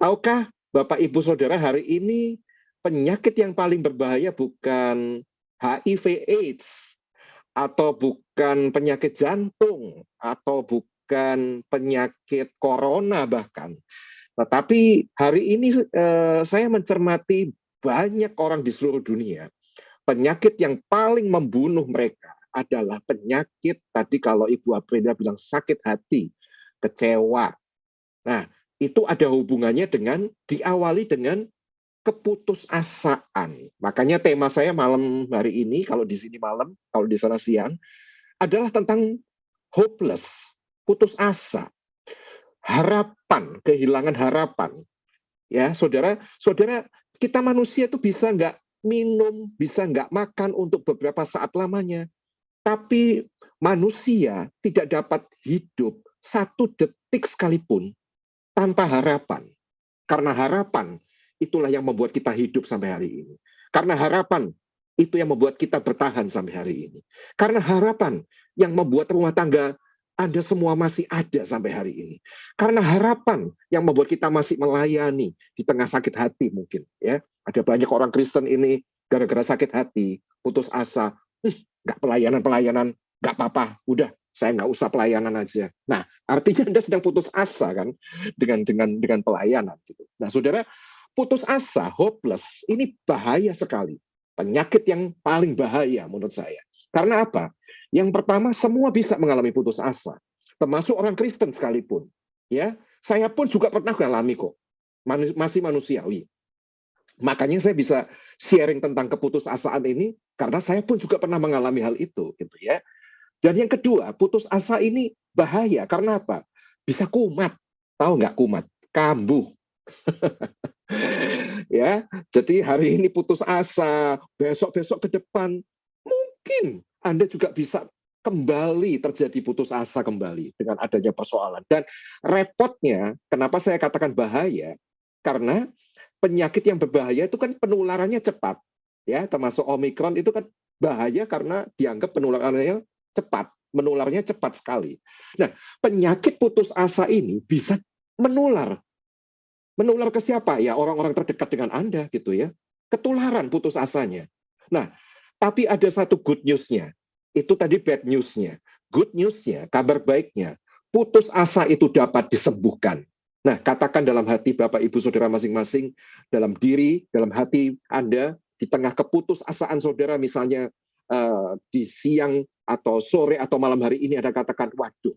tahukah Bapak Ibu Saudara hari ini penyakit yang paling berbahaya bukan HIV/AIDS atau bukan penyakit jantung atau bukan penyakit corona bahkan. Tetapi hari ini saya mencermati banyak orang di seluruh dunia. Penyakit yang paling membunuh mereka adalah penyakit tadi kalau Ibu Aprenda bilang sakit hati, kecewa. Nah, itu ada hubungannya dengan diawali dengan keputusasaan. Makanya tema saya malam hari ini, kalau di sini malam, kalau di sana siang, adalah tentang hopeless, putus asa, harapan, kehilangan harapan. Ya, saudara, saudara, kita manusia itu bisa nggak minum, bisa nggak makan untuk beberapa saat lamanya, tapi manusia tidak dapat hidup 1 detik sekalipun tanpa harapan. Karena harapan itulah yang membuat kita hidup sampai hari ini. Karena harapan itu yang membuat kita bertahan sampai hari ini. Karena harapan yang membuat rumah tangga Anda semua masih ada sampai hari ini. Karena harapan yang membuat kita masih melayani di tengah sakit hati mungkin. Ya, ada banyak orang Kristen ini gara-gara sakit hati, putus asa, nggak pelayanan, nggak apa-apa, udah saya nggak usah pelayanan aja. Nah, artinya Anda sedang putus asa kan dengan pelayanan. Gitu. Nah, saudara, putus asa, hopeless, ini bahaya sekali. Penyakit yang paling bahaya menurut saya. Karena apa? Yang pertama, semua bisa mengalami putus asa, termasuk orang Kristen sekalipun. Ya, saya pun juga pernah mengalami kok, masih manusiawi. Makanya saya bisa sharing tentang keputusasaan ini karena saya pun juga pernah mengalami hal itu, gitu ya. Dan yang kedua, putus asa ini bahaya karena apa? Bisa kumat, tahu nggak kumat? Kambuh. Ya, jadi hari ini putus asa, besok-besok ke depan mungkin Anda juga bisa kembali terjadi putus asa kembali dengan adanya persoalan. Dan repotnya, kenapa saya katakan bahaya? Karena penyakit yang berbahaya itu kan penularannya cepat, ya, termasuk Omikron itu kan bahaya karena dianggap penularannya cepat, menularnya cepat sekali. Nah, penyakit putus asa ini bisa menular. Menular ke siapa? Ya, orang-orang terdekat dengan Anda gitu ya. Ketularan putus asanya. Nah, tapi ada satu good news-nya. Itu tadi bad news-nya. Good news-nya, kabar baiknya, putus asa itu dapat disembuhkan. Nah, katakan dalam hati Bapak Ibu Saudara masing-masing, dalam diri, dalam hati Anda, di tengah keputusasaan saudara misalnya di siang atau sore atau malam hari ini ada katakan, waduh,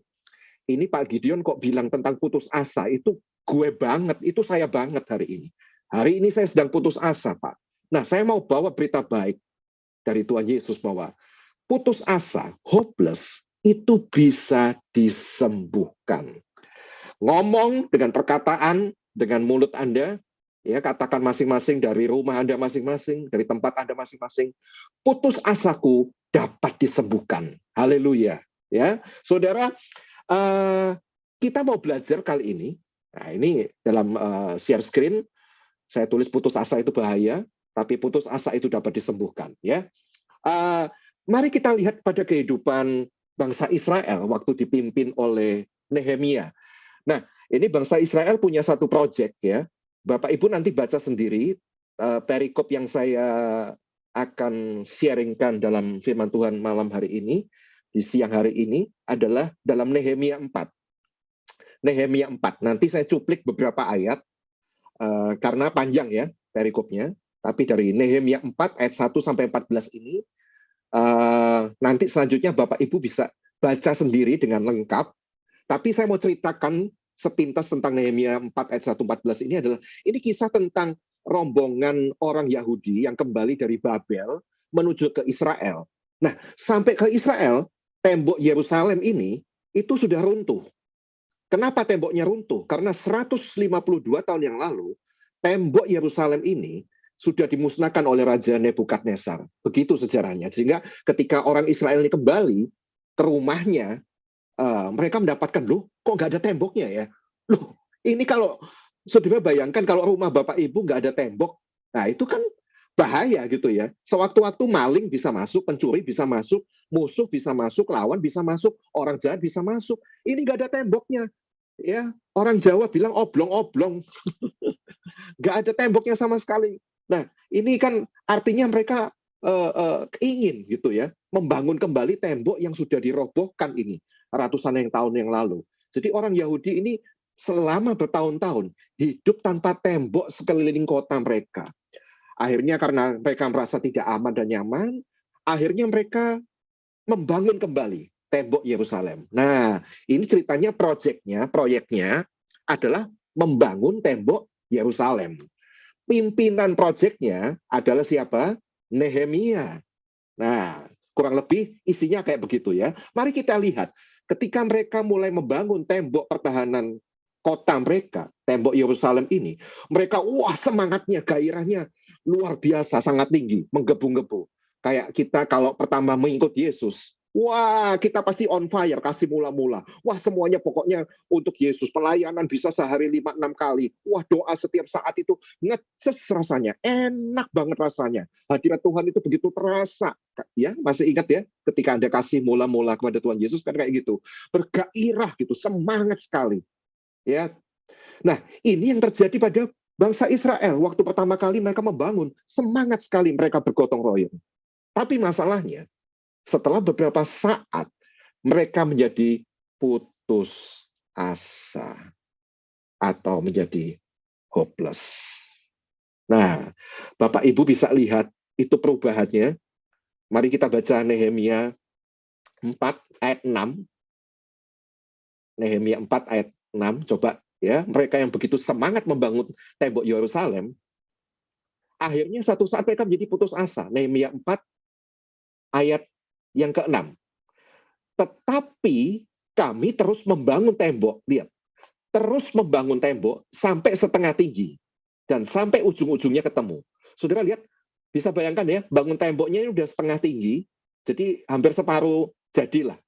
ini Pak Gideon kok bilang tentang putus asa, itu gue banget, itu saya banget hari ini. Hari ini saya sedang putus asa, Pak. Nah, saya mau bawa berita baik dari Tuhan Yesus bahwa putus asa, hopeless, itu bisa disembuhkan. Ngomong dengan perkataan, dengan mulut Anda, ya katakan masing-masing dari rumah Anda masing-masing, dari tempat Anda masing-masing, putus asaku dapat disembuhkan. Haleluya. Ya, saudara, kita mau belajar kali ini. Nah, ini dalam share screen saya tulis putus asa itu bahaya, tapi putus asa itu dapat disembuhkan. Ya, mari kita lihat pada kehidupan bangsa Israel waktu dipimpin oleh Nehemia. Nah, ini bangsa Israel punya satu proyek ya. Bapak Ibu nanti baca sendiri perikop yang saya akan sharingkan dalam firman Tuhan malam hari ini, di siang hari ini adalah dalam Nehemia 4. Nehemia 4. Nanti saya cuplik beberapa ayat karena panjang ya perikopnya. Tapi dari Nehemia 4 ayat 1 sampai 14 ini nanti selanjutnya Bapak Ibu bisa baca sendiri dengan lengkap. Tapi saya mau ceritakan sepintas tentang Nehemia 4 ayat 1-14 ini adalah ini kisah tentang rombongan orang Yahudi yang kembali dari Babel menuju ke Israel. Nah, sampai ke Israel, tembok Yerusalem ini itu sudah runtuh. Kenapa temboknya runtuh? Karena 152 tahun yang lalu, tembok Yerusalem ini sudah dimusnahkan oleh Raja Nebukadnezar. Begitu sejarahnya. Sehingga ketika orang Israel ini kembali ke rumahnya, mereka mendapatkan, loh, kok nggak ada temboknya ya? Loh, ini kalau, saudara bayangkan kalau rumah Bapak Ibu nggak ada tembok, nah itu kan bahaya gitu ya. Sewaktu-waktu maling bisa masuk, pencuri bisa masuk, musuh bisa masuk, lawan bisa masuk, orang jahat bisa masuk. Ini nggak ada temboknya. Ya, orang Jawa bilang oblong-oblong. nggak ada temboknya sama sekali. Nah, ini kan artinya mereka ingin gitu ya, membangun kembali tembok yang sudah dirobohkan ini ratusan tahun yang lalu. Jadi orang Yahudi ini selama bertahun-tahun hidup tanpa tembok sekeliling kota mereka. Akhirnya karena mereka merasa tidak aman dan nyaman, akhirnya mereka membangun kembali tembok Yerusalem. Nah, ini ceritanya proyeknya adalah membangun tembok Yerusalem. Pimpinan proyeknya adalah siapa? Nehemia. Nah, kurang lebih isinya kayak begitu ya. Mari kita lihat, ketika mereka mulai membangun tembok pertahanan kota mereka, tembok Yerusalem ini, mereka wah semangatnya, gairahnya luar biasa, sangat tinggi, menggebu-gebu. Kayak kita kalau pertama mengikut Yesus, wah kita pasti on fire, kasih mula-mula. Wah semuanya pokoknya untuk Yesus. Pelayanan bisa sehari 5-6 kali. Wah doa setiap saat itu ngeces rasanya, enak banget rasanya. Hadirat Tuhan itu begitu terasa. Ya, masih ingat ya ketika Anda kasih mula-mula kepada Tuhan Yesus kan kayak gitu. Bergairah gitu, semangat sekali. Ya. Nah, ini yang terjadi pada bangsa Israel waktu pertama kali mereka membangun, semangat sekali mereka bergotong royong. Tapi masalahnya, setelah beberapa saat, mereka menjadi putus asa atau menjadi hopeless. Nah, Bapak Ibu bisa lihat itu perubahannya. Mari kita baca Nehemia 4 ayat 6. Nehemia 4 ayat 6, coba ya, mereka yang begitu semangat membangun tembok Yerusalem, akhirnya satu saat mereka menjadi putus asa. Nehemia 4 ayat yang ke-6. Tetapi kami terus membangun tembok, lihat, terus membangun tembok sampai setengah tinggi dan sampai ujung-ujungnya ketemu. Saudara lihat, bisa bayangkan ya, bangun temboknya ini udah setengah tinggi, jadi hampir separuh jadilah.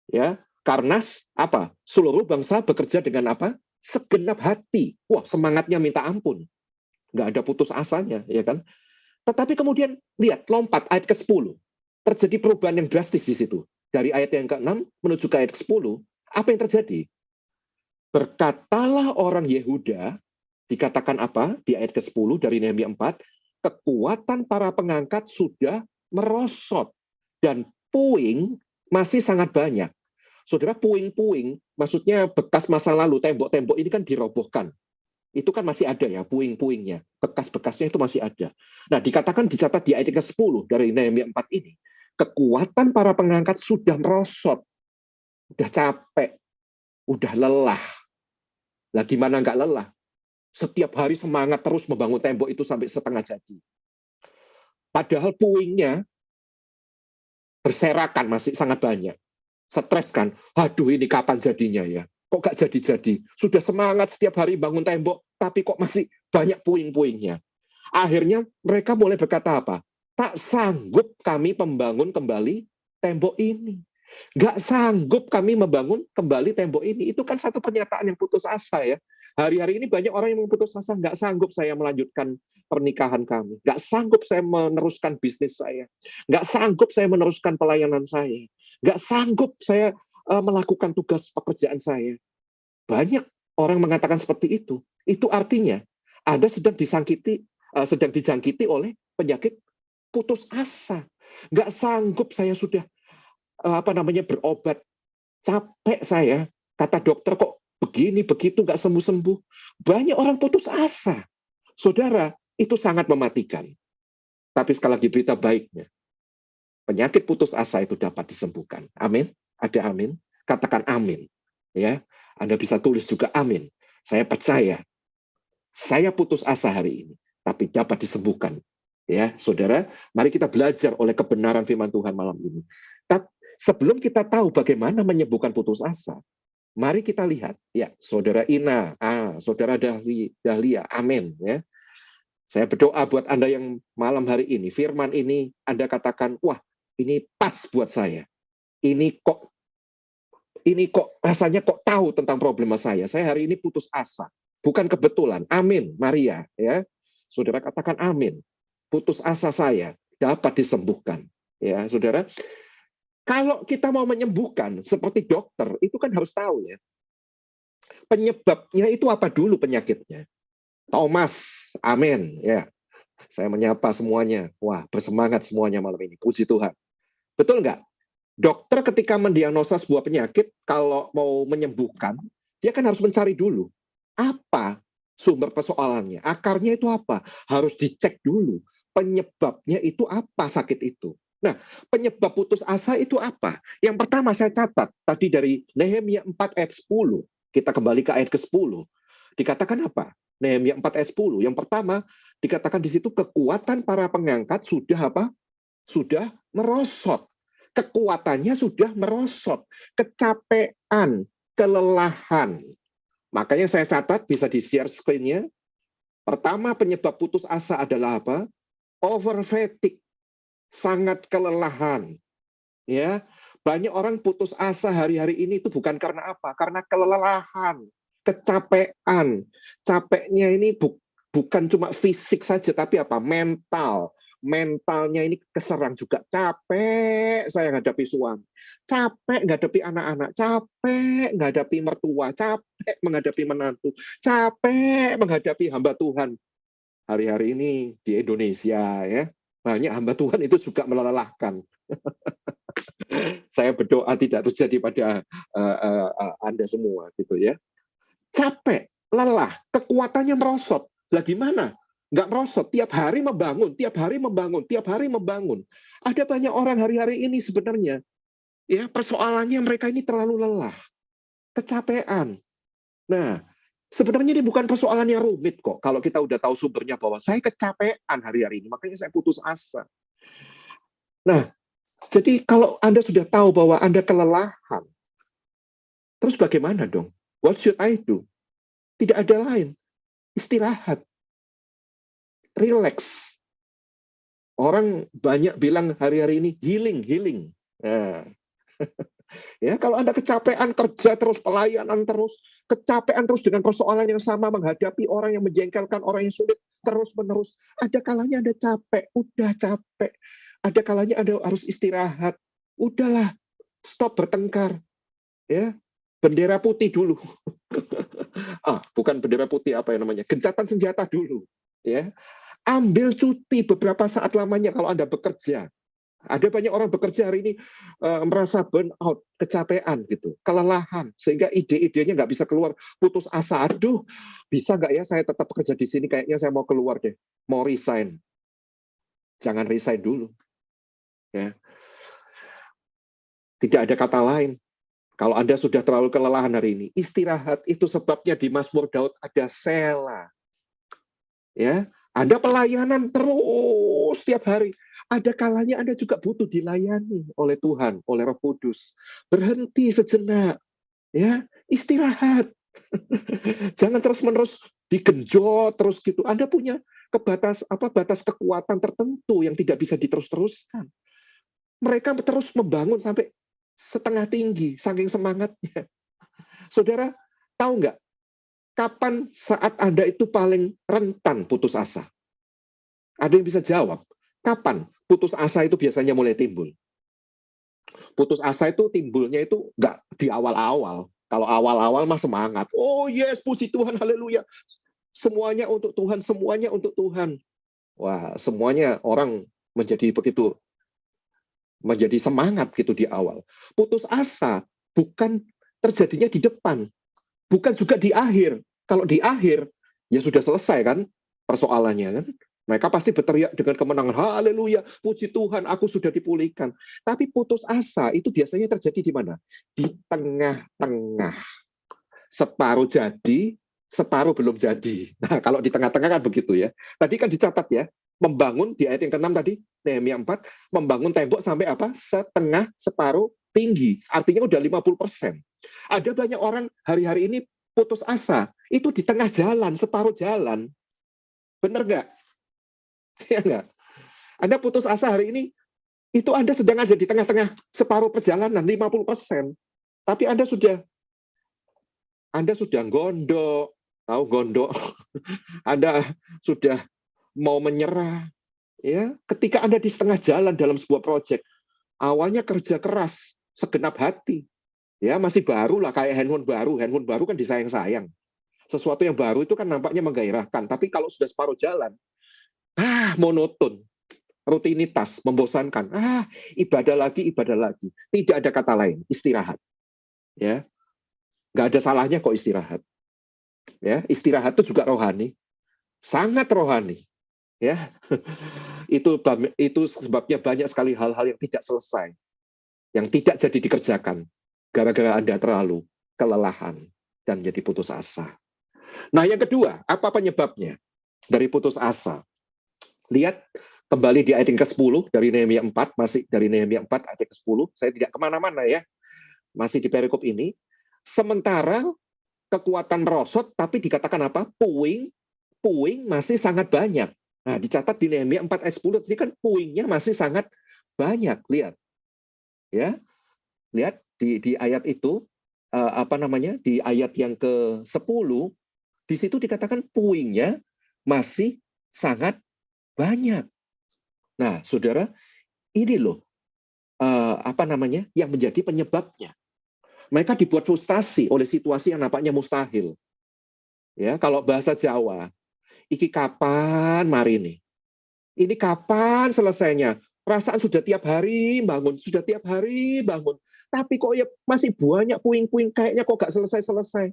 Ya, karena apa? Seluruh bangsa bekerja dengan apa? Segenap hati. Wah, semangatnya minta ampun. Nggak ada putus asanya, ya kan? Tetapi kemudian lihat, lompat ayat ke-10. Terjadi perubahan yang drastis di situ. Dari ayat yang ke-6 menuju ke ayat ke-10, apa yang terjadi? Berkatalah orang Yehuda, dikatakan apa? Di ayat ke-10 dari Nehemia 4, kekuatan para pengangkat sudah merosot dan puing masih sangat banyak. Saudara, puing-puing, maksudnya bekas masa lalu, tembok-tembok ini kan dirobohkan. Itu kan masih ada ya, puing-puingnya. Bekas-bekasnya itu masih ada. Nah, dikatakan dicatat di ayat ke-10 dari Nehemia 4 ini, kekuatan para pengangkat sudah merosot, udah capek, udah lelah. Lah gimana nggak lelah? Setiap hari semangat terus membangun tembok itu sampai setengah jadi. Padahal puingnya berserakan masih sangat banyak. Stres kan, aduh ini kapan jadinya ya? Kok gak jadi-jadi? Sudah semangat setiap hari bangun tembok, tapi kok masih banyak puing-puingnya. Akhirnya mereka mulai berkata apa? Tak sanggup kami membangun kembali tembok ini. Gak sanggup kami membangun kembali tembok ini. Itu kan satu pernyataan yang putus asa ya. Hari-hari ini banyak orang yang putus asa, gak sanggup saya melanjutkan pernikahan kami. Gak sanggup saya meneruskan bisnis saya. Gak sanggup saya meneruskan pelayanan saya. Gak sanggup saya melakukan tugas pekerjaan saya. Banyak orang mengatakan seperti itu. Itu artinya Anda sedang dijangkiti oleh penyakit putus asa. Gak sanggup saya sudah berobat, capek saya. Kata dokter kok begini begitu gak sembuh-sembuh. Banyak orang putus asa. Saudara, itu sangat mematikan. Tapi sekali lagi berita baiknya, penyakit putus asa itu dapat disembuhkan. Amin. Ada amin. Katakan amin. Ya, Anda bisa tulis juga amin. Saya percaya. Saya putus asa hari ini, tapi dapat disembuhkan. Ya, saudara, mari kita belajar oleh kebenaran firman Tuhan malam ini. Tapi sebelum kita tahu bagaimana menyembuhkan putus asa, mari kita lihat. Ya, saudara Ina, saudara Dahlia, amin. Ya, saya berdoa buat Anda yang malam hari ini, firman ini Anda katakan, wah, ini pas buat saya. Ini kok rasanya kok tahu tentang problema saya. Saya hari ini putus asa. Bukan kebetulan. Amin, Maria. Ya, saudara katakan amin. Putus asa saya dapat disembuhkan. Ya, saudara. Kalau kita mau menyembuhkan seperti dokter, itu kan harus tahu ya. Penyebabnya itu apa dulu penyakitnya. Thomas, Amin. Ya, saya menyapa semuanya. Wah, bersemangat semuanya malam ini. Puji Tuhan. Betul nggak? Dokter ketika mendiagnosa sebuah penyakit, kalau mau menyembuhkan, dia kan harus mencari dulu apa sumber persoalannya, akarnya itu apa, harus dicek dulu penyebabnya itu apa sakit itu. Nah, penyebab putus asa itu apa? Yang pertama saya catat tadi dari Nehemia 4 ayat 10, kita kembali ke ayat ke-10. Dikatakan apa? Nehemia 4 ayat 10. Yang pertama dikatakan di situ kekuatan para pengangkat sudah apa? Sudah merosot. Kekuatannya sudah merosot. Kecapean, kelelahan. Makanya saya catat, bisa di-share screen-nya. Pertama, penyebab putus asa adalah apa? Over fatigue, sangat kelelahan. Ya, banyak orang putus asa hari-hari ini itu bukan karena apa? Karena kelelahan, kecapean. Capeknya ini bukan cuma fisik saja, tapi apa? Mental. Mentalnya ini keserang juga. Capek saya menghadapi suami. Capek menghadapi anak-anak. Capek menghadapi mertua. Capek menghadapi menantu. Capek menghadapi hamba Tuhan. Hari-hari ini di Indonesia ya, banyak hamba Tuhan itu juga melelahkan. Saya berdoa tidak terjadi pada Anda semua gitu ya. Capek, lelah, kekuatannya merosot. Lah gimana? Nggak merosot, tiap hari membangun, tiap hari membangun, tiap hari membangun. Ada banyak orang hari-hari ini sebenarnya, ya persoalannya mereka ini terlalu lelah, kecapean. Nah, sebenarnya ini bukan persoalan yang rumit kok. Kalau kita udah tahu sumbernya bahwa saya kecapean hari-hari ini, makanya saya putus asa. Nah, jadi kalau Anda sudah tahu bahwa Anda kelelahan, terus bagaimana dong? What should I do? Tidak ada lain. Istirahat. Relax. Orang banyak bilang hari-hari ini healing, healing. Nah, ya kalau Anda kecapean kerja terus, pelayanan terus, kecapean terus dengan persoalan yang sama, menghadapi orang yang menjengkelkan, orang yang sulit terus-menerus. Ada kalanya Anda capek, udah capek. Ada kalanya Anda harus istirahat. Udahlah, stop bertengkar. Ya, bendera putih dulu. Bukan bendera putih, apa yang namanya? Gencatan senjata dulu. Ya, ambil cuti beberapa saat lamanya kalau Anda bekerja. Ada banyak orang bekerja hari ini merasa burnout, kecapean gitu, kelelahan, sehingga ide-idenya nggak bisa keluar, putus asa. Aduh, bisa nggak ya saya tetap bekerja di sini? Kayaknya saya mau keluar deh, mau resign. Jangan resign dulu. Ya. Tidak ada kata lain. Kalau Anda sudah terlalu kelelahan hari ini, istirahat. Itu sebabnya di Mazmur Daud ada Sela. Ya, Anda pelayanan terus setiap hari. Ada kalanya Anda juga butuh dilayani oleh Tuhan, oleh Roh Kudus. Berhenti sejenak, ya, istirahat. Jangan terus-menerus digenjot terus gitu. Anda punya batas kekuatan tertentu yang tidak bisa diterus-teruskan. Mereka terus membangun sampai setengah tinggi, saking semangatnya. Saudara, tahu nggak kapan saat Anda itu paling rentan putus asa? Ada yang bisa jawab? Kapan putus asa itu biasanya mulai timbul? Putus asa itu timbulnya itu nggak di awal-awal. Kalau awal-awal mah semangat. Oh yes, puji Tuhan, haleluya. Semuanya untuk Tuhan, semuanya untuk Tuhan. Wah, semuanya orang menjadi begitu, menjadi semangat gitu di awal. Putus asa bukan terjadinya di depan, bukan juga di akhir. Kalau di akhir, ya sudah selesai kan persoalannya kan. Mereka pasti berteriak dengan kemenangan, haleluya, puji Tuhan, aku sudah dipulihkan. Tapi putus asa itu biasanya terjadi di mana? Di tengah-tengah. Separuh jadi, separuh belum jadi. Nah, kalau di tengah-tengah kan begitu ya. Tadi kan dicatat ya, membangun di ayat yang ke-6 tadi, Nehemia 4, membangun tembok sampai apa? Setengah, separuh, tinggi. Artinya udah 50%. Ada banyak orang hari-hari ini putus asa. Itu di tengah jalan, separuh jalan. Benar nggak? Ya nggak? Anda putus asa hari ini, itu Anda sedang ada di tengah-tengah separuh perjalanan, 50%. Tapi Anda sudah gondok, tahu gondok? Anda sudah mau menyerah. Ya, ketika Anda di setengah jalan dalam sebuah proyek, awalnya kerja keras, segenap hati. Ya, masih baru lah, kayak handphone baru kan disayang-sayang. Sesuatu yang baru itu kan nampaknya menggairahkan, tapi kalau sudah separuh jalan, monoton, rutinitas, membosankan. Ibadah lagi. Tidak ada kata lain, istirahat. Ya, nggak ada salahnya kok istirahat. Ya, istirahat itu juga rohani, sangat rohani. Ya, itu sebabnya banyak sekali hal-hal yang tidak selesai, yang tidak jadi dikerjakan, gara-gara Anda terlalu kelelahan dan jadi putus asa. Nah, yang kedua, apa penyebabnya dari putus asa? Lihat kembali di ayat yang ke-10 dari Nehemia 4, masih dari Nehemia 4 ayat ke-10. Saya tidak kemana-mana ya, masih di perikop ini. Sementara kekuatan merosot, tapi dikatakan apa? Puing masih sangat banyak. Nah, dicatat di Nehemia 4 ayat 10, ini kan puingnya masih sangat banyak. Lihat, ya, lihat di ayat itu, di ayat yang ke-10, di situ dikatakan puingnya masih sangat banyak. Nah, saudara, ini loh yang menjadi penyebabnya. Mereka dibuat frustasi oleh situasi yang nampaknya mustahil. Ya, kalau bahasa Jawa, iki kapan mari nih? Ini kapan selesainya? Perasaan sudah tiap hari bangun, tapi kok ya masih banyak puing-puing, kayaknya kok gak selesai-selesai.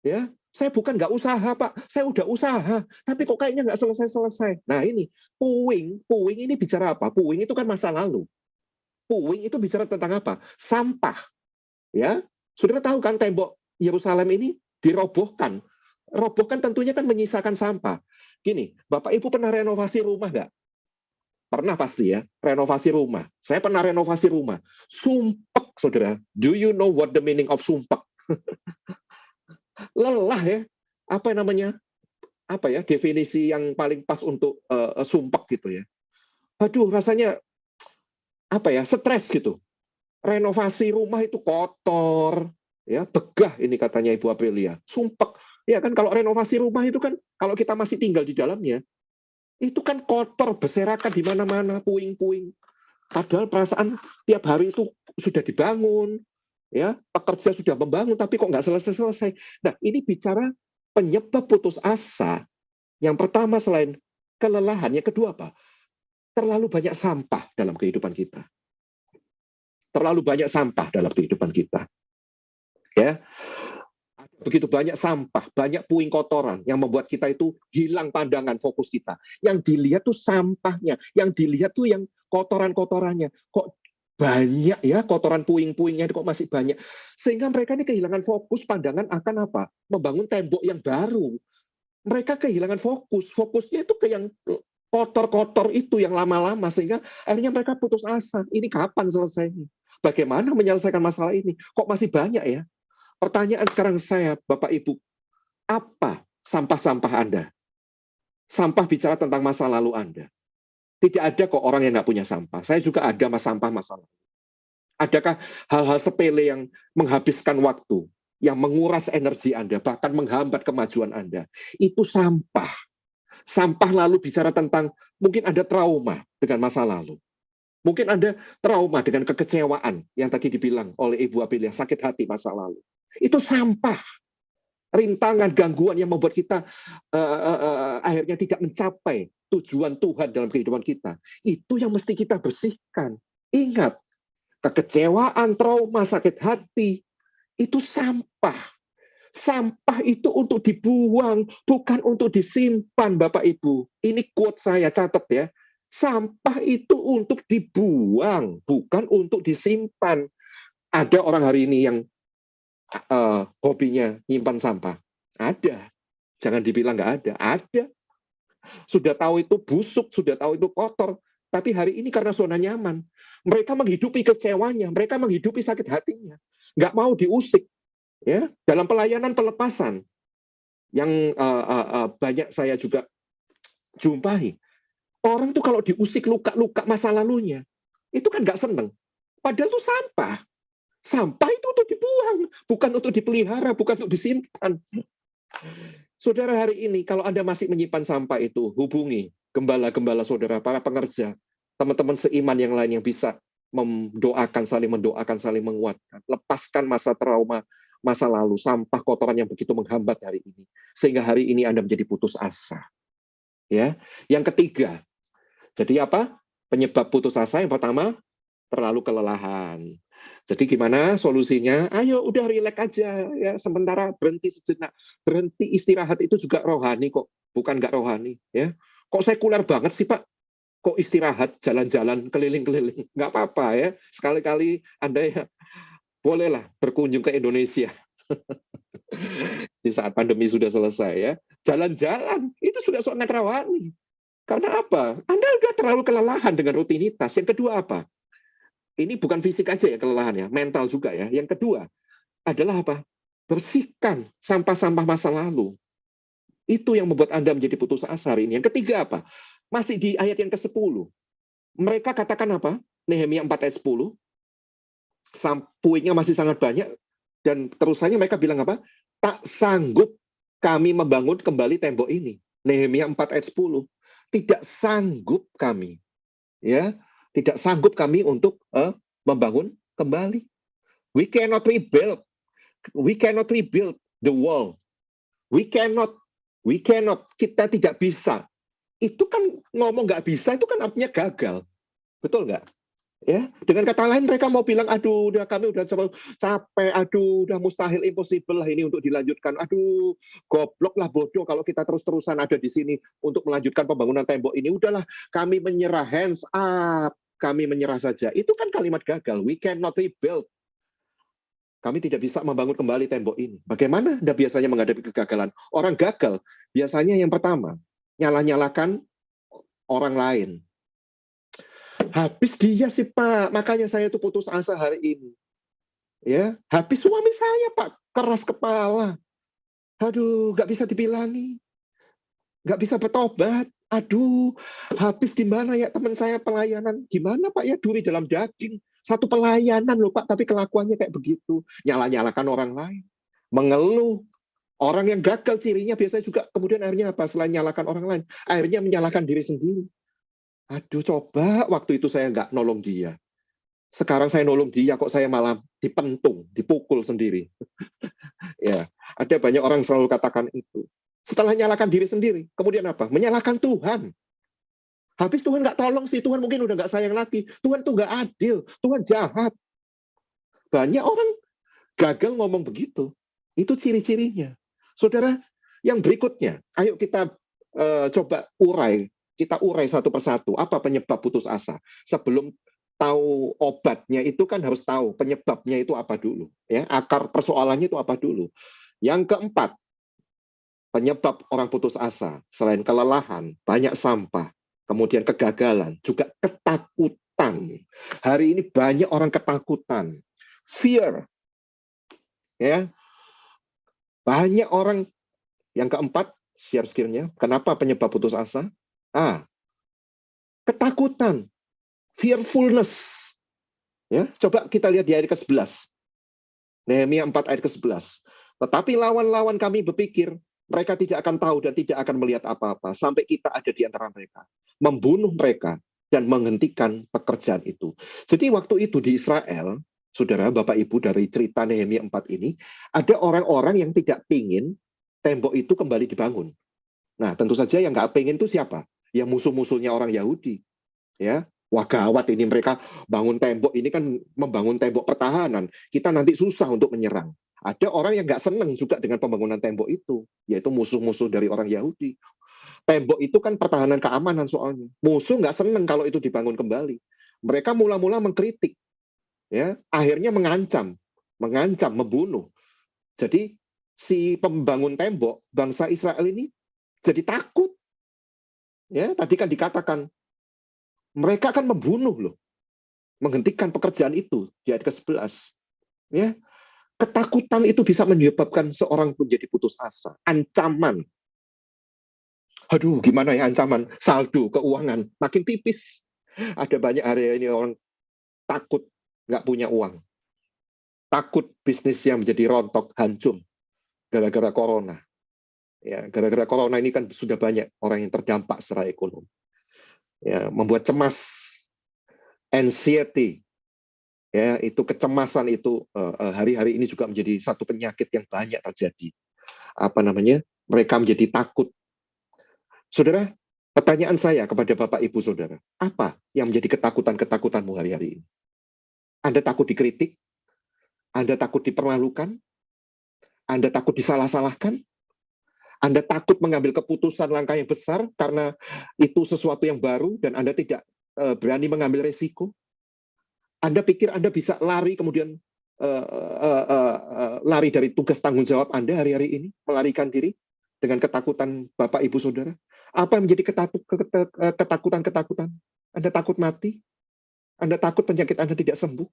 Ya, saya bukan nggak usaha Pak, saya udah usaha, tapi kok kayaknya nggak selesai-selesai. Nah ini puing ini bicara apa? Puing itu kan masa lalu. Puing itu bicara tentang apa? Sampah. Ya, saudara tahu kan tembok Yerusalem ini dirobohkan. Robohkan tentunya kan menyisakan sampah. Gini, Bapak Ibu pernah renovasi rumah nggak? Pernah pasti ya, renovasi rumah. Saya pernah renovasi rumah. Sumpek, saudara. Do you know what the meaning of sumpek? Lelah ya. Apa namanya? Apa ya definisi yang paling pas untuk sumpek gitu ya? Aduh, rasanya apa ya? Stres gitu. Renovasi rumah itu kotor, ya begah ini katanya Ibu Aprilia. Sumpek. Ya kan kalau renovasi rumah itu kan kalau kita masih tinggal di dalamnya, itu kan kotor, berserakan di mana-mana, puing-puing. Padahal perasaan tiap hari itu sudah dibangun, ya pekerja sudah membangun, tapi kok nggak selesai-selesai. Nah, ini bicara penyebab putus asa. Yang pertama selain kelelahan, yang kedua apa? Terlalu banyak sampah dalam kehidupan kita. Terlalu banyak sampah dalam kehidupan kita. Ya, begitu banyak sampah, banyak puing kotoran yang membuat kita itu hilang pandangan fokus kita. Yang dilihat tuh sampahnya, yang dilihat tuh yang kotoran-kotorannya. Kok banyak ya kotoran puing-puingnya kok masih banyak. Sehingga mereka ini kehilangan fokus pandangan akan apa? Membangun tembok yang baru. Mereka kehilangan fokus. Fokusnya itu ke yang kotor-kotor itu yang lama-lama sehingga akhirnya mereka putus asa. Ini kapan selesainya? Bagaimana menyelesaikan masalah ini? Kok masih banyak ya? Pertanyaan sekarang saya, Bapak Ibu, apa sampah-sampah Anda? Sampah bicara tentang masa lalu Anda. Tidak ada kok orang yang nggak punya sampah. Saya juga ada sampah masa lalu. Adakah hal-hal sepele yang menghabiskan waktu, yang menguras energi Anda, bahkan menghambat kemajuan Anda? Itu sampah. Sampah lalu bicara tentang mungkin ada trauma dengan masa lalu. Mungkin Anda trauma dengan kekecewaan yang tadi dibilang oleh Ibu Aprilia, sakit hati masa lalu. Itu sampah, rintangan, gangguan yang membuat kita akhirnya tidak mencapai tujuan Tuhan dalam kehidupan kita. Itu yang mesti kita bersihkan. Ingat, kekecewaan, trauma, sakit hati, itu sampah. Sampah itu untuk dibuang, bukan untuk disimpan, Bapak Ibu. Ini quote saya, catat ya. Sampah itu untuk dibuang, bukan untuk disimpan. Ada orang hari ini yang hobinya nyimpan sampah. Ada. Jangan dibilang nggak ada. Ada. Sudah tahu itu busuk, sudah tahu itu kotor. Tapi hari ini karena zona nyaman. Mereka menghidupi kecewanya. Mereka menghidupi sakit hatinya. Nggak mau diusik. Ya, dalam pelayanan pelepasan. Yang banyak saya juga jumpai. Orang tuh kalau diusik luka-luka masa lalunya. Itu kan nggak seneng. Padahal itu sampah. Sampah itu untuk dibuang, bukan untuk dipelihara, bukan untuk disimpan. Saudara hari ini, kalau Anda masih menyimpan sampah itu, hubungi gembala-gembala saudara, para pengerja, teman-teman seiman yang lain yang bisa saling mendoakan, saling menguatkan. Lepaskan masa trauma masa lalu, sampah kotoran yang begitu menghambat hari ini, sehingga hari ini Anda menjadi putus asa. Ya, yang ketiga, jadi apa? Penyebab putus asa yang pertama, terlalu kelelahan. Jadi gimana solusinya? Ayo udah rileks aja ya, sementara berhenti sejenak. Berhenti istirahat itu juga rohani kok, bukan nggak rohani ya. Kok sekuler banget sih Pak? Kok istirahat jalan-jalan keliling-keliling? Nggak apa-apa ya. Sekali-kali Anda ya bolehlah berkunjung ke Indonesia di saat pandemi sudah selesai ya. Jalan-jalan itu sudah sangat rohani. Karena apa? Anda udah terlalu kelelahan dengan rutinitas. Yang kedua apa? Ini bukan fisik aja ya kelelahannya, mental juga ya. Yang kedua adalah apa? Bersihkan sampah-sampah masa lalu. Itu yang membuat Anda menjadi putus asa hari ini. Yang ketiga apa? Masih di ayat yang ke-10. Mereka katakan apa? Nehemia 4 ayat 10. Puingnya masih sangat banyak. Dan terusannya mereka bilang apa? Tak sanggup kami membangun kembali tembok ini. Nehemia 4 ayat 10. Tidak sanggup kami. Ya, tidak sanggup kami untuk membangun kembali. We cannot rebuild. We cannot rebuild the wall. We cannot. Kita tidak bisa. Itu kan ngomong nggak bisa, itu kan artinya gagal. Betul nggak? Ya, dengan kata lain mereka mau bilang, aduh, kami udah capek, aduh, udah mustahil, impossible lah ini untuk dilanjutkan. Aduh, goblok lah, bodoh kalau kita terus-terusan ada di sini untuk melanjutkan pembangunan tembok ini. Udahlah, kami menyerah, hands up, kami menyerah saja. Itu kan kalimat gagal. We cannot rebuild. Kami tidak bisa membangun kembali tembok ini. Bagaimana Anda biasanya menghadapi kegagalan? Orang gagal, biasanya yang pertama, nyala-nyalakan orang lain. Habis dia sih Pak, makanya saya itu putus asa hari ini. Ya, habis suami saya Pak, keras kepala. Aduh, nggak bisa dibilangin, nggak bisa bertobat. Aduh, habis gimana ya teman saya pelayanan? Gimana Pak ya, duri dalam daging. Satu pelayanan loh Pak, tapi kelakuannya kayak begitu. Nyala-nyalakan orang lain. Mengeluh. Orang yang gagal cirinya biasanya juga kemudian akhirnya apa? Selain nyalakan orang lain, akhirnya menyalahkan diri sendiri. Aduh, coba waktu itu saya nggak nolong dia. Sekarang saya nolong dia, kok saya malah dipentung, dipukul sendiri. Ya, ada banyak orang selalu katakan itu. Setelah nyalakan diri sendiri, kemudian apa? Menyalahkan Tuhan. Habis Tuhan nggak tolong sih, Tuhan mungkin udah nggak sayang lagi. Tuhan tuh nggak adil, Tuhan jahat. Banyak orang gagal ngomong begitu. Itu ciri-cirinya. Saudara, yang berikutnya, ayo kita coba urai. Kita urai satu persatu. Apa penyebab putus asa? Sebelum tahu obatnya itu kan harus tahu penyebabnya itu apa dulu. Ya, akar persoalannya itu apa dulu. Yang keempat, penyebab orang putus asa. Selain kelelahan, banyak sampah, kemudian kegagalan, juga ketakutan. Hari ini banyak orang ketakutan. Fear. Ya, banyak orang. Yang keempat, share skillnya. Kenapa penyebab putus asa? Ketakutan. Fearfulness. Ya, coba kita lihat di ayat ke-11. Nehemia 4 ayat ke-11. Tetapi lawan-lawan kami berpikir, mereka tidak akan tahu dan tidak akan melihat apa-apa sampai kita ada di antara mereka. Membunuh mereka dan menghentikan pekerjaan itu. Jadi waktu itu di Israel, saudara, Bapak Ibu, dari cerita Nehemia 4 ini, ada orang-orang yang tidak ingin tembok itu kembali dibangun. Nah, tentu saja yang nggak pengen itu siapa? Ya musuh-musuhnya orang Yahudi. Ya, wah gawat ini mereka bangun tembok ini kan membangun tembok pertahanan. Kita nanti susah untuk menyerang. Ada orang yang nggak senang juga dengan pembangunan tembok itu, yaitu musuh-musuh dari orang Yahudi. Tembok itu kan pertahanan keamanan soalnya. Musuh nggak senang kalau itu dibangun kembali. Mereka mula-mula mengkritik, ya, akhirnya mengancam, membunuh. Jadi si pembangun tembok bangsa Israel ini jadi takut. Ya, tadi kan dikatakan mereka akan membunuh loh, menghentikan pekerjaan itu di ayat ke-11. Ya, ketakutan itu bisa menyebabkan seorang menjadi putus asa. Ancaman. Aduh, gimana ya ancaman? Saldo keuangan makin tipis. Ada banyak hari ini orang takut nggak punya uang. Takut bisnisnya menjadi rontok, hancur gara-gara corona. Ya, gara-gara corona ini kan sudah banyak orang yang terdampak secara ekonomi. Ya, membuat cemas, anxiety, Ya, itu kecemasan itu hari-hari ini juga menjadi satu penyakit yang banyak terjadi. Apa namanya? Mereka menjadi takut. Saudara, pertanyaan saya kepada Bapak Ibu Saudara, apa yang menjadi ketakutan-ketakutanmu hari-hari ini? Anda takut dikritik? Anda takut dipermalukan? Anda takut disalah-salahkan? Anda takut mengambil keputusan langkah yang besar karena itu sesuatu yang baru dan Anda tidak berani mengambil resiko? Anda pikir Anda bisa lari kemudian lari dari tugas tanggung jawab Anda hari-hari ini, melarikan diri dengan ketakutan Bapak Ibu Saudara? Apa yang menjadi ketakutan-ketakutan? Anda takut mati? Anda takut penyakit Anda tidak sembuh?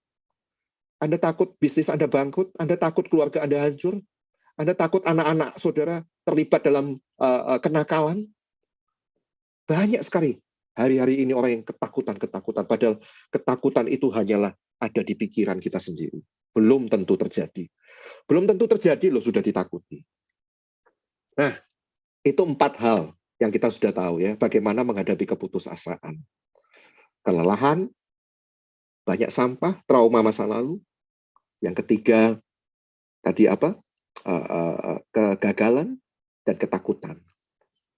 Anda takut bisnis Anda bangkrut? Anda takut keluarga Anda hancur? Anda takut anak-anak saudara terlibat dalam kenakalan? Banyak sekali hari-hari ini orang yang ketakutan-ketakutan. Padahal ketakutan itu hanyalah ada di pikiran kita sendiri. Belum tentu terjadi. Belum tentu terjadi loh sudah ditakuti. Nah, itu 4 hal yang kita sudah tahu ya. Bagaimana menghadapi keputusasaan. Kelelahan, banyak sampah, trauma masa lalu. Yang ketiga, tadi apa? Kegagalan dan ketakutan.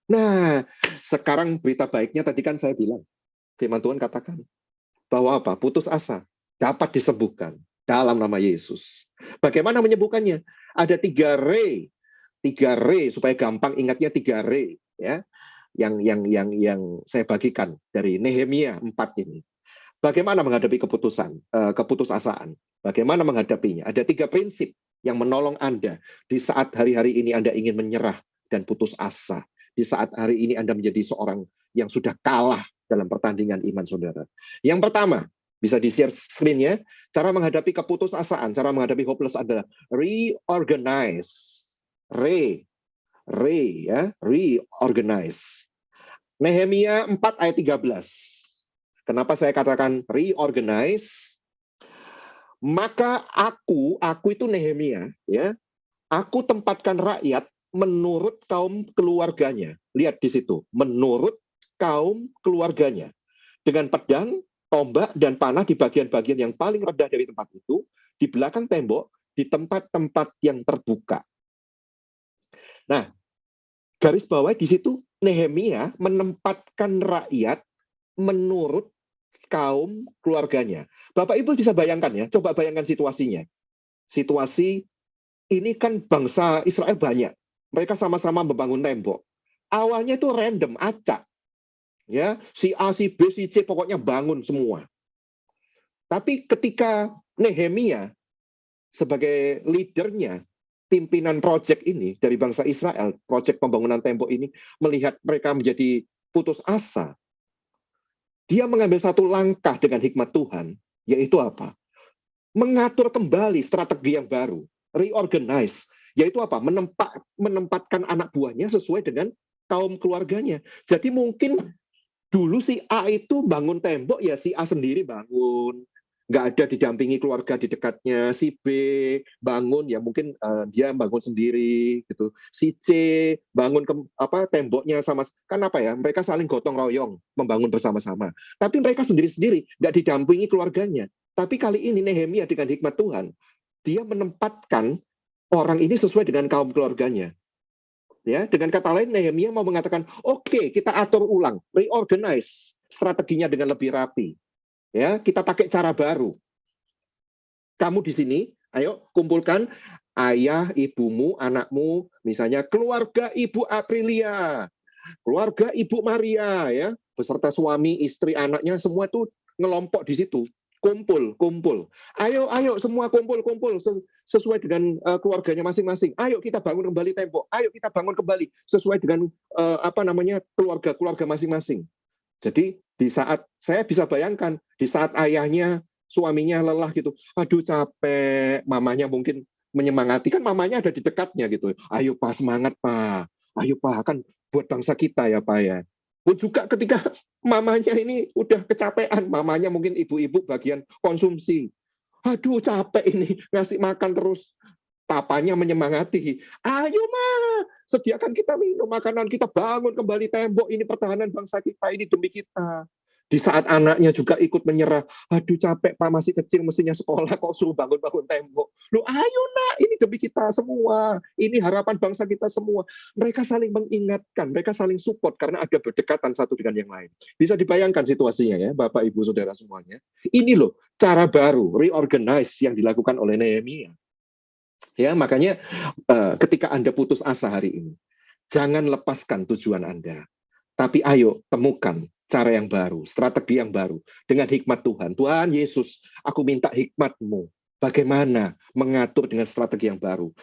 Nah, sekarang berita baiknya tadi kan saya bilang, firman Tuhan katakan bahwa apa? Putus asa dapat disembuhkan dalam nama Yesus. Bagaimana menyembuhkannya? Ada 3 re supaya gampang ingatnya 3 re ya. Yang saya bagikan dari Nehemia 4 ini. Bagaimana menghadapi keputusasaan? Bagaimana menghadapinya? Ada 3 prinsip yang menolong Anda di saat hari-hari ini Anda ingin menyerah dan putus asa. Di saat hari ini Anda menjadi seorang yang sudah kalah dalam pertandingan iman saudara. Yang pertama, bisa di-share screen-nya, cara menghadapi keputusasaan, cara menghadapi hopeless adalah reorganize. Reorganize. Nehemia 4 ayat 13. Kenapa saya katakan reorganize? Maka aku itu Nehemia, ya, aku tempatkan rakyat menurut kaum keluarganya. Lihat di situ, menurut kaum keluarganya. Dengan pedang, tombak, dan panah di bagian-bagian yang paling rendah dari tempat itu, di belakang tembok, di tempat-tempat yang terbuka. Nah, garis bawah di situ, Nehemia menempatkan rakyat menurut kaum keluarganya. Bapak Ibu bisa bayangkan ya, coba bayangkan situasinya. Situasi ini kan bangsa Israel banyak. Mereka sama-sama membangun tembok. Awalnya itu random, acak. Ya, si A, si B, si C pokoknya bangun semua. Tapi ketika Nehemia sebagai leadernya, pimpinan proyek ini dari bangsa Israel, proyek pembangunan tembok ini, melihat mereka menjadi putus asa, dia mengambil satu langkah dengan hikmat Tuhan, yaitu apa? Mengatur kembali strategi yang baru, reorganize, yaitu apa? Menempatkan anak buahnya sesuai dengan kaum keluarganya. Jadi mungkin dulu si A itu bangun tembok, ya si A sendiri bangun, nggak ada didampingi keluarga di dekatnya. Si B bangun, ya mungkin dia bangun sendiri gitu. Si C bangun temboknya sama, kan apa ya, mereka saling gotong royong membangun bersama-sama. Tapi mereka sendiri-sendiri nggak didampingi keluarganya. Tapi kali ini Nehemia dengan hikmat Tuhan, dia menempatkan orang ini sesuai dengan kaum keluarganya. Ya, dengan kata lain Nehemia mau mengatakan, oke, kita atur ulang, reorganize strateginya dengan lebih rapi. Ya, kita pakai cara baru. Kamu di sini, ayo kumpulkan ayah, ibumu, anakmu, misalnya keluarga Ibu Aprilia, keluarga Ibu Maria, ya, beserta suami, istri, anaknya, semua itu ngelompok di situ. Kumpul. Ayo, semua kumpul sesuai dengan keluarganya masing-masing. Ayo kita bangun kembali tembok. Ayo kita bangun kembali sesuai dengan keluarga masing-masing. Jadi di saat saya bisa bayangkan di saat ayahnya, suaminya lelah gitu, aduh capek, mamanya mungkin menyemangati, kan mamanya ada di dekatnya gitu. Ayo Pak, semangat Pak. Ayo Pak, kan buat bangsa kita ya Pak ya. Pun juga ketika mamanya ini udah kecapean, mamanya mungkin ibu-ibu bagian konsumsi. Aduh capek ini, ngasih makan terus. Papanya menyemangati. Ayo Ma, sediakan kita minum makanan, kita bangun kembali tembok, ini pertahanan bangsa kita, ini demi kita. Di saat anaknya juga ikut menyerah, aduh capek Pak, masih kecil mestinya sekolah, kok suruh bangun-bangun tembok. Lu ayo nak, ini demi kita semua, ini harapan bangsa kita semua. Mereka saling mengingatkan, mereka saling support karena ada berdekatan satu dengan yang lain. Bisa dibayangkan situasinya ya, Bapak Ibu Saudara semuanya. Ini loh cara baru, reorganize yang dilakukan oleh Nehemia. Ya, makanya ketika Anda putus asa hari ini, jangan lepaskan tujuan Anda. Tapi ayo temukan cara yang baru, strategi yang baru dengan hikmat Tuhan. Tuhan Yesus, aku minta hikmat-Mu. Bagaimana mengatur dengan strategi yang baru.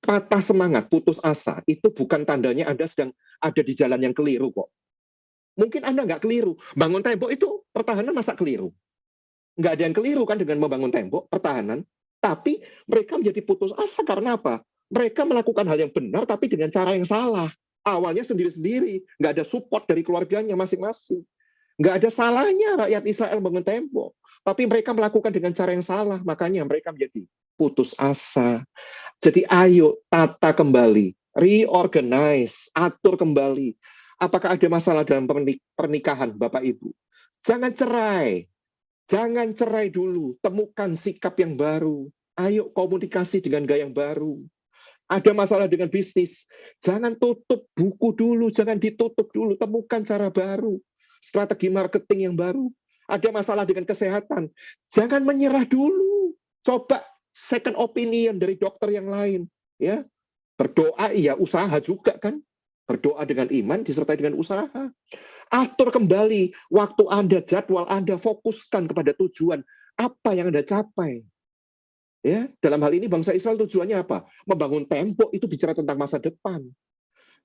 Patah semangat, putus asa, itu bukan tandanya Anda sedang ada di jalan yang keliru kok. Mungkin Anda nggak keliru. Bangun tembok itu pertahanan masa keliru? Nggak ada yang keliru kan dengan membangun tembok, pertahanan. Tapi mereka menjadi putus asa karena apa? Mereka melakukan hal yang benar tapi dengan cara yang salah. Awalnya sendiri-sendiri, nggak ada support dari keluarganya masing-masing. Nggak ada salahnya rakyat Israel bangun tembok. Tapi mereka melakukan dengan cara yang salah, makanya mereka menjadi putus asa. Jadi ayo tata kembali, reorganize, atur kembali. Apakah ada masalah dalam pernikahan Bapak Ibu? Jangan cerai, jangan cerai dulu, temukan sikap yang baru. Ayo komunikasi dengan gaya yang baru. Ada masalah dengan bisnis, jangan tutup buku dulu, jangan ditutup dulu, temukan cara baru, strategi marketing yang baru. Ada masalah dengan kesehatan, jangan menyerah dulu. Coba second opinion dari dokter yang lain, ya. Berdoa iya, usaha juga kan. Berdoa dengan iman disertai dengan usaha. Atur kembali waktu Anda, jadwal Anda, fokuskan kepada tujuan apa yang Anda capai. Ya, dalam hal ini bangsa Israel tujuannya apa? Membangun tembok, itu bicara tentang masa depan.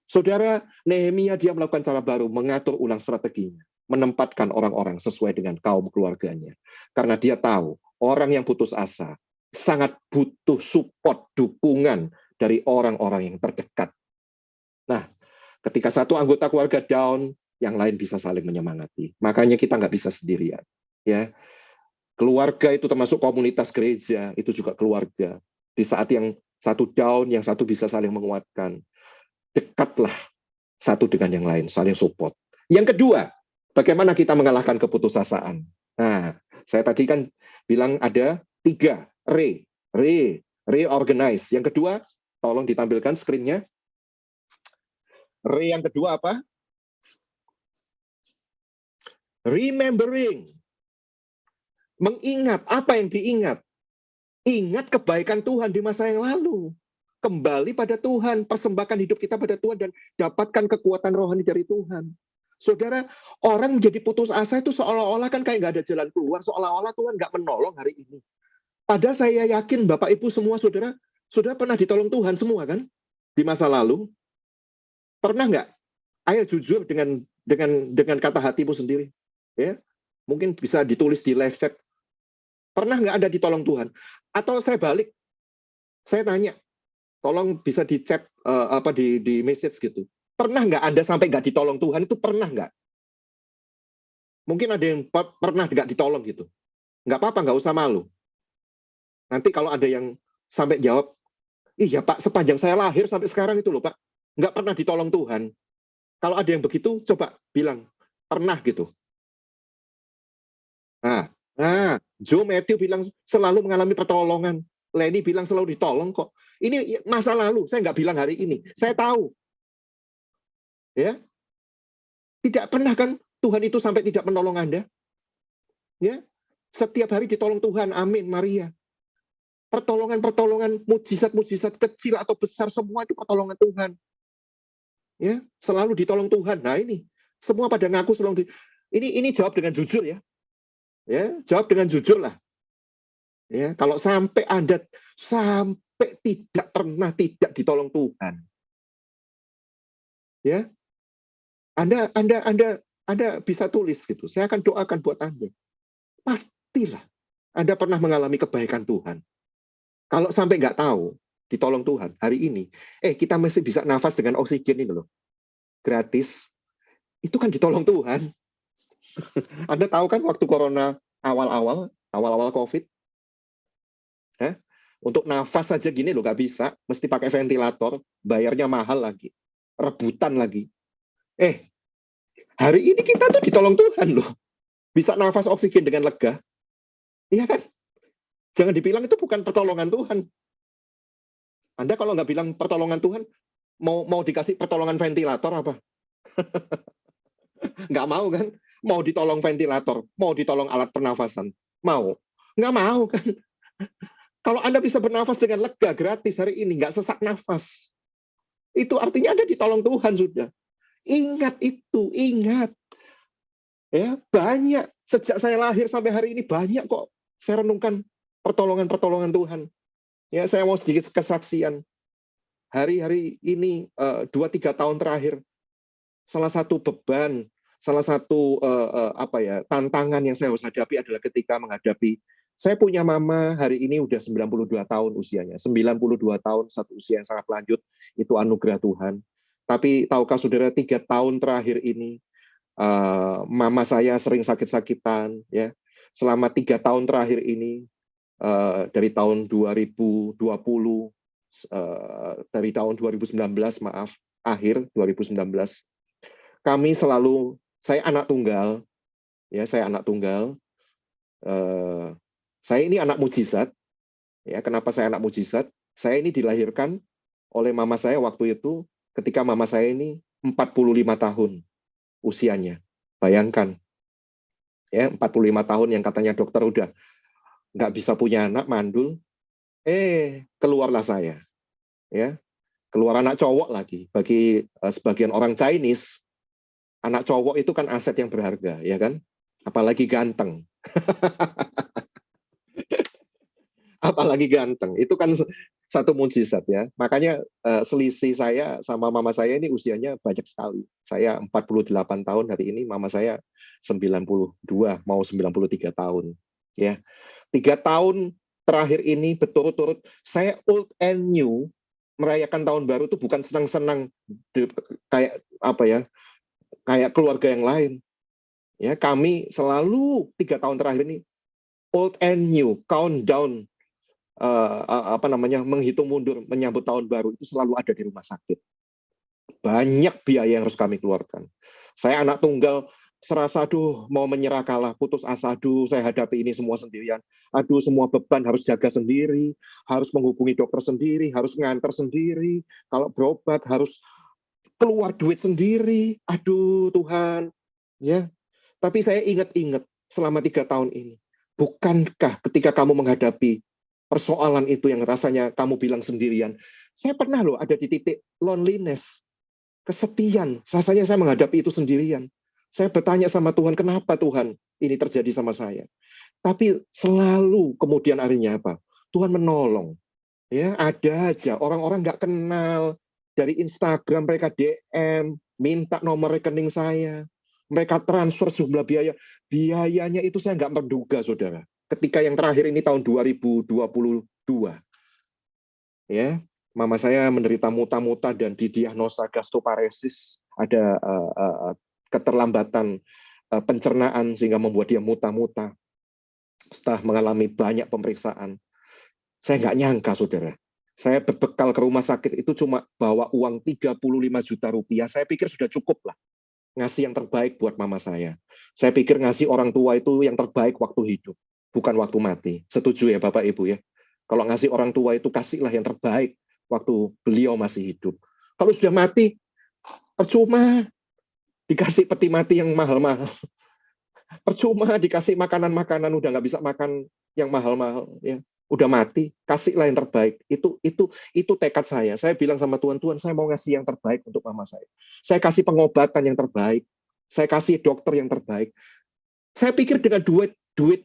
Saudara, Nehemia dia melakukan cara baru, mengatur ulang strateginya, menempatkan orang-orang sesuai dengan kaum keluarganya. Karena dia tahu orang yang putus asa sangat butuh support, dukungan dari orang-orang yang terdekat. Nah, ketika satu anggota keluarga down, yang lain bisa saling menyemangati. Makanya kita nggak bisa sendirian. Ya, keluarga itu termasuk komunitas gereja, itu juga keluarga. Di saat yang satu down, yang satu bisa saling menguatkan. Dekatlah satu dengan yang lain, saling support. Yang kedua, bagaimana kita mengalahkan keputusasaan? Nah, saya tadi kan bilang ada 3, reorganize. Yang kedua, tolong ditampilkan screen-nya. Yang kedua apa? Remembering. Mengingat, apa yang diingat? Ingat kebaikan Tuhan di masa yang lalu. Kembali pada Tuhan, persembahkan hidup kita pada Tuhan dan dapatkan kekuatan rohani dari Tuhan. Saudara, orang menjadi putus asa itu seolah-olah kan kayak nggak ada jalan keluar, seolah-olah Tuhan nggak menolong hari ini. Padahal saya yakin Bapak Ibu semua saudara, sudah pernah ditolong Tuhan semua kan? Di masa lalu. Pernah nggak? Ayo jujur dengan kata hatimu sendiri. Ya, mungkin bisa ditulis di live chat. Pernah nggak Anda ditolong Tuhan? Atau saya balik, saya tanya, tolong bisa di chat di message gitu. Pernah nggak Anda sampai nggak ditolong Tuhan? Itu pernah nggak? Mungkin ada yang pernah nggak ditolong gitu. Nggak apa-apa, nggak usah malu. Nanti kalau ada yang sampai jawab, iya Pak, sepanjang saya lahir sampai sekarang itu loh Pak, nggak pernah ditolong Tuhan. Kalau ada yang begitu, coba bilang, pernah gitu. Joe Matthew bilang selalu mengalami pertolongan. Lenny bilang selalu ditolong kok. Ini masa lalu, saya nggak bilang hari ini. Saya tahu. Ya, tidak pernah kan Tuhan itu sampai tidak menolong Anda. Ya, setiap hari ditolong Tuhan. Amin, Maria. Pertolongan-pertolongan, mujizat-mujizat kecil atau besar, semua itu pertolongan Tuhan. Ya, selalu ditolong Tuhan. Nah ini, semua pada ngaku selalu ini jawab dengan jujur ya. Ya, jawab dengan jujur lah. Ya, kalau sampai Anda sampai tidak pernah tidak ditolong Tuhan, ya, Anda bisa tulis gitu. Saya akan doakan buat Anda. Pastilah Anda pernah mengalami kebaikan Tuhan. Kalau sampai nggak tahu ditolong Tuhan hari ini, kita masih bisa nafas dengan oksigen ini loh, gratis. Itu kan ditolong Tuhan. Anda tahu kan waktu corona awal-awal COVID, untuk nafas saja gini loh nggak bisa, mesti pakai ventilator, bayarnya mahal lagi, rebutan lagi. Hari ini kita tuh ditolong Tuhan loh. bisa nafas oksigen dengan lega, iya kan? Jangan dibilang itu bukan pertolongan Tuhan. Anda kalau nggak bilang pertolongan Tuhan, mau dikasih pertolongan ventilator apa? Nggak mau kan? Mau ditolong ventilator, mau ditolong alat pernafasan, mau? Nggak mau kan? Kalau Anda bisa bernafas dengan lega gratis hari ini, nggak sesak nafas, itu artinya Anda ditolong Tuhan sudah. Ingat itu, ingat. Ya, banyak. Sejak saya lahir sampai hari ini banyak kok saya renungkan pertolongan-pertolongan Tuhan. Ya, saya mau sedikit kesaksian. Hari-hari ini 2-3 tahun terakhir, salah satu beban, salah satu apa ya, tantangan yang saya harus hadapi adalah ketika menghadapi saya punya mama hari ini udah 92 tahun usianya. 92 tahun, satu usia yang sangat lanjut, itu anugerah Tuhan. Tapi tahukah saudara, 3 tahun terakhir ini mama saya sering sakit-sakitan, ya. Selama 3 tahun terakhir ini, dari tahun 2020, dari tahun 2019, maaf, akhir 2019, kami selalu, saya anak tunggal, ya, saya anak tunggal. Saya ini anak mujizat, ya. Kenapa saya anak mujizat? Saya ini dilahirkan oleh mama saya waktu itu, ketika mama saya ini 45 tahun usianya. Bayangkan, ya, 45 tahun yang katanya dokter udah nggak bisa punya anak, mandul, keluarlah saya, ya, keluar anak cowok lagi. Bagi sebagian orang Chinese, anak cowok itu kan aset yang berharga, ya kan? Apalagi ganteng. Apalagi ganteng. Itu kan satu mujizat, ya. Makanya selisih saya sama mama saya ini usianya banyak sekali. Saya 48 tahun hari ini, mama saya 92, mau 93 tahun. Ya. 3 tahun terakhir ini berturut-turut saya old and new, merayakan tahun baru itu bukan senang-senang kayak apa ya, kayak keluarga yang lain. Ya, kami selalu 3 tahun terakhir ini old and new, countdown, apa namanya, menghitung mundur menyambut tahun baru itu selalu ada di rumah sakit. Banyak biaya yang harus kami keluarkan. Saya anak tunggal, serasa aduh mau menyerah, kalah, putus asa, aduh saya hadapi ini semua sendirian, aduh semua beban harus jaga sendiri, harus menghubungi dokter sendiri, harus nganter sendiri, kalau berobat harus keluar duit sendiri, aduh Tuhan, ya. Tapi saya ingat-ingat selama 3 tahun ini, bukankah ketika kamu menghadapi persoalan itu yang rasanya kamu bilang sendirian, saya pernah loh ada di titik loneliness, kesepian, rasanya saya menghadapi itu sendirian. Saya bertanya sama Tuhan, kenapa Tuhan ini terjadi sama saya? Tapi selalu kemudian harinya apa? Tuhan menolong. Ya, ada aja orang-orang nggak kenal dari Instagram mereka DM, minta nomor rekening saya, mereka transfer sejumlah biaya. Biayanya itu saya nggak menduga, saudara. Ketika yang terakhir ini tahun 2022, ya, mama saya menderita muta-muta dan didiagnosa gastroparesis, ada keterlambatan pencernaan sehingga membuat dia muta-muta. Setelah mengalami banyak pemeriksaan, saya nggak nyangka, saudara. Saya berbekal ke rumah sakit itu cuma bawa uang 35 juta rupiah. Saya pikir sudah cukup lah. Ngasih yang terbaik buat mama saya. Saya pikir ngasih orang tua itu yang terbaik waktu hidup, bukan waktu mati. Setuju ya Bapak Ibu ya? Kalau ngasih orang tua itu kasihlah yang terbaik waktu beliau masih hidup. Kalau sudah mati, percuma dikasih peti mati yang mahal-mahal. Percuma dikasih makanan-makanan, udah nggak bisa makan yang mahal-mahal. Ya. Udah mati, kasihlah yang terbaik. Itu tekad saya. Saya bilang sama Tuhan, Tuhan saya mau ngasih yang terbaik untuk mama saya. Saya kasih pengobatan yang terbaik. Saya kasih dokter yang terbaik. Saya pikir dengan duit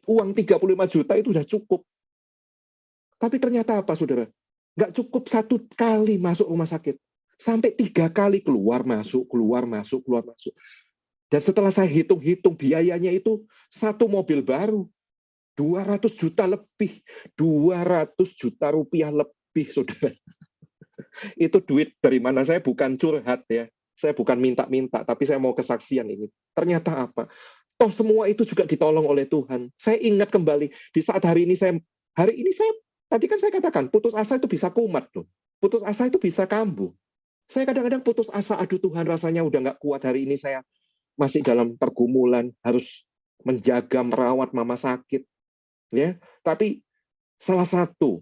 uang 35 juta itu sudah cukup. Tapi ternyata apa, saudara? Nggak cukup 1 kali masuk rumah sakit. Sampai 3 kali keluar masuk, keluar masuk, keluar masuk. Dan setelah saya hitung-hitung biayanya itu 1 mobil baru. 200 juta lebih, 200 juta rupiah lebih, saudara. Itu duit dari mana? Saya bukan curhat ya, saya bukan minta-minta, tapi saya mau kesaksian ini. Ternyata apa? Toh semua itu juga ditolong oleh Tuhan. Saya ingat kembali di saat hari ini saya, tadi kan saya katakan putus asa itu bisa kumat loh, putus asa itu bisa kambuh. Saya kadang-kadang putus asa, aduh Tuhan rasanya udah nggak kuat hari ini, saya masih dalam pergumulan, harus menjaga, merawat mama sakit, ya. Tapi salah satu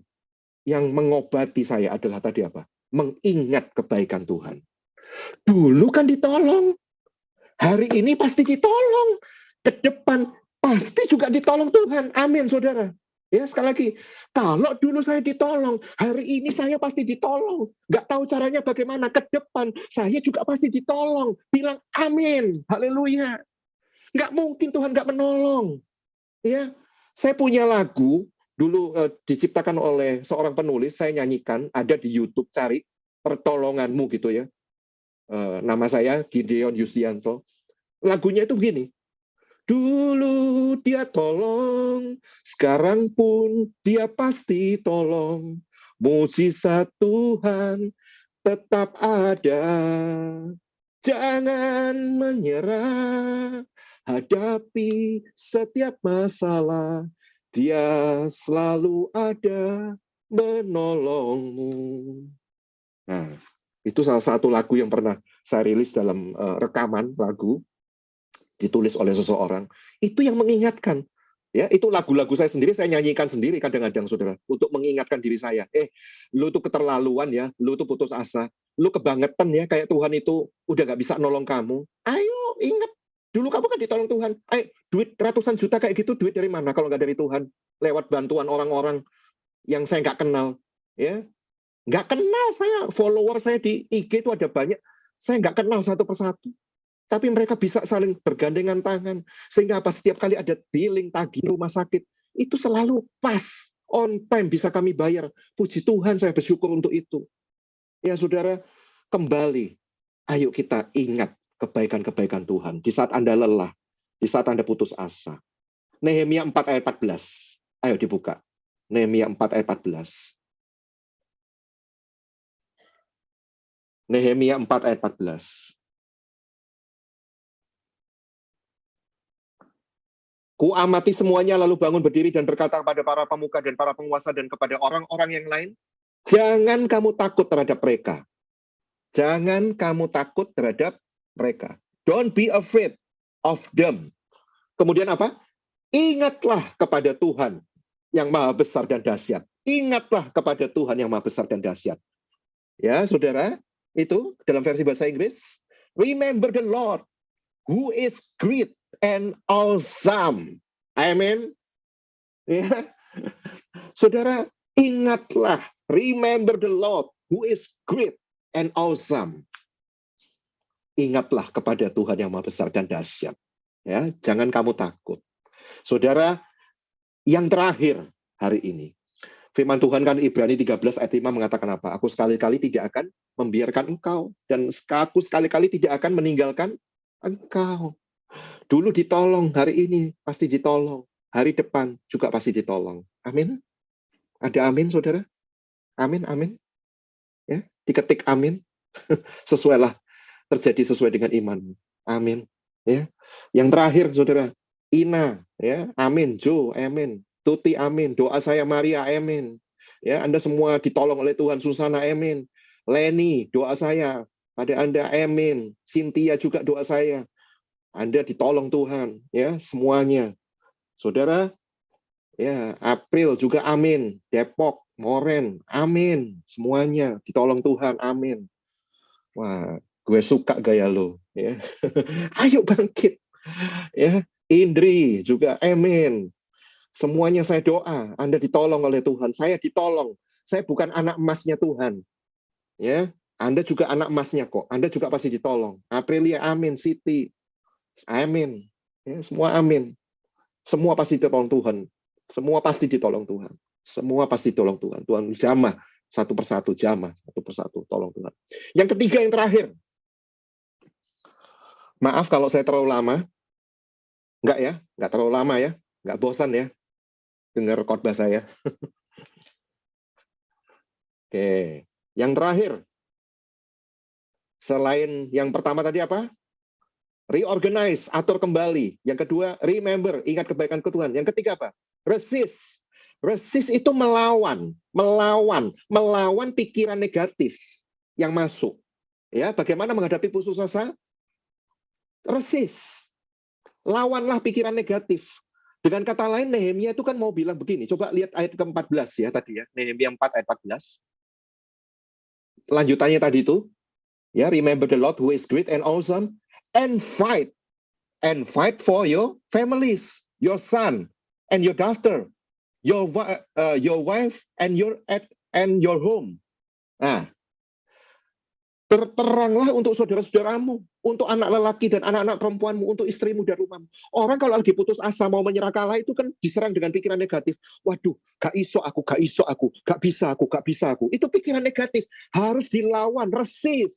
yang mengobati saya adalah tadi apa? Mengingat kebaikan Tuhan. Dulu kan ditolong, hari ini pasti ditolong, ke depan pasti juga ditolong Tuhan. Amin, saudara. Ya, sekali lagi, kalau dulu saya ditolong, hari ini saya pasti ditolong. Nggak tahu caranya bagaimana, ke depan saya juga pasti ditolong. Bilang amin, haleluya. Nggak mungkin Tuhan nggak menolong. Ya, saya punya lagu, dulu diciptakan oleh seorang penulis, saya nyanyikan, ada di YouTube, cari pertolonganmu gitu ya. Nama saya Gideon Yustianto. Lagunya itu begini. Dulu dia tolong, sekarang pun dia pasti tolong. Mujizat Tuhan tetap ada. Jangan menyerah, hadapi setiap masalah. Dia selalu ada menolongmu. Nah, itu salah satu lagu yang pernah saya rilis dalam rekaman lagu ditulis oleh seseorang, itu yang mengingatkan. Ya, itu lagu-lagu saya sendiri, saya nyanyikan sendiri kadang-kadang, saudara, untuk mengingatkan diri saya. Lu tuh keterlaluan ya, lu tuh putus asa, lu kebangetan ya, kayak Tuhan itu udah gak bisa nolong kamu. Ayo, ingat, dulu kamu kan ditolong Tuhan. Duit ratusan juta kayak gitu, duit dari mana kalau nggak dari Tuhan? Lewat bantuan orang-orang yang saya nggak kenal. Ya, nggak kenal saya, follower saya di IG itu ada banyak, saya nggak kenal satu persatu. Tapi mereka bisa saling bergandengan tangan. Sehingga apa? Setiap kali ada billing, tagih rumah sakit, itu selalu pas, on time bisa kami bayar. Puji Tuhan, saya bersyukur untuk itu. Ya saudara, kembali, ayo kita ingat kebaikan-kebaikan Tuhan. Di saat Anda lelah, di saat Anda putus asa. Nehemia 4 ayat 14. Ayo dibuka. Nehemia 4 ayat 14. Nehemia 4 ayat 14. Ku amati semuanya lalu bangun berdiri dan berkata kepada para pemuka dan para penguasa dan kepada orang-orang yang lain, jangan kamu takut terhadap mereka. Jangan kamu takut terhadap mereka. Don't be afraid of them. Kemudian apa? Ingatlah kepada Tuhan yang maha besar dan dahsyat. Ingatlah kepada Tuhan yang maha besar dan dahsyat. Ya, saudara, itu dalam versi bahasa Inggris. Remember the Lord who is great and awesome. Amen. Ya. Saudara, ingatlah, remember the Lord who is great and awesome. Ingatlah kepada Tuhan yang maha besar dan dahsyat. Ya, jangan kamu takut. Saudara, yang terakhir hari ini, firman Tuhan kan Ibrani 13 ayat 5 mengatakan apa? Aku sekali-kali tidak akan membiarkan engkau, dan aku sekali-kali tidak akan meninggalkan engkau. Dulu ditolong, hari ini pasti ditolong. Hari depan juga pasti ditolong. Amin. Ada amin, saudara? Amin, amin. Ya, diketik amin. Sesuailah, terjadi sesuai dengan iman. Amin. Ya. Yang terakhir, saudara, Ina, ya, amin. Jo, amin. Tuti, amin. Doa saya Maria, amin. Ya, Anda semua ditolong oleh Tuhan. Susana, amin. Leni, doa saya pada Anda, amin. Cynthia juga doa saya. Anda ditolong Tuhan, ya, semuanya. Saudara, ya, April juga amin. Depok, Moren, amin. Semuanya ditolong Tuhan, amin. Wah, gue suka gaya lo, ya. Ayo bangkit. Ya, Indri juga amin. Semuanya saya doa, Anda ditolong oleh Tuhan. Saya ditolong. Saya bukan anak emasnya Tuhan. Ya, Anda juga anak emasnya kok. Anda juga pasti ditolong. Aprilia amin, Siti amin. Ya, semua amin. Semua pasti ditolong Tuhan. Semua pasti ditolong Tuhan. Semua pasti ditolong Tuhan. Tuhan jamah satu persatu, jamah satu persatu, tolong Tuhan. Yang ketiga, yang terakhir. Maaf kalau saya terlalu lama. Enggak ya, enggak terlalu lama ya. Enggak bosan ya dengar khotbah saya. Oke, yang terakhir. Selain yang pertama tadi apa? Reorganize, atur kembali. Yang kedua, remember, ingat kebaikan ke Tuhan. Yang ketiga apa? Resist. Resist itu melawan pikiran negatif yang masuk. Ya, bagaimana menghadapi putus asa? Resist. Lawanlah pikiran negatif. Dengan kata lain, Nehemia itu kan mau bilang begini. Coba lihat ayat ke-14 ya tadi ya. Nehemia 4 ayat 14. Lanjutannya tadi itu. Ya, remember the Lord who is great and awesome. And fight for your families, your son and your daughter, your wife and your home. Nah, berperanglah untuk saudara-saudaramu, untuk anak lelaki dan anak-anak perempuanmu, untuk istrimu dan rumahmu. Orang kalau lagi putus asa mau menyerah kalah itu kan diserang dengan pikiran negatif. Waduh, gak iso aku, gak bisa aku. Itu pikiran negatif. Harus dilawan, resist.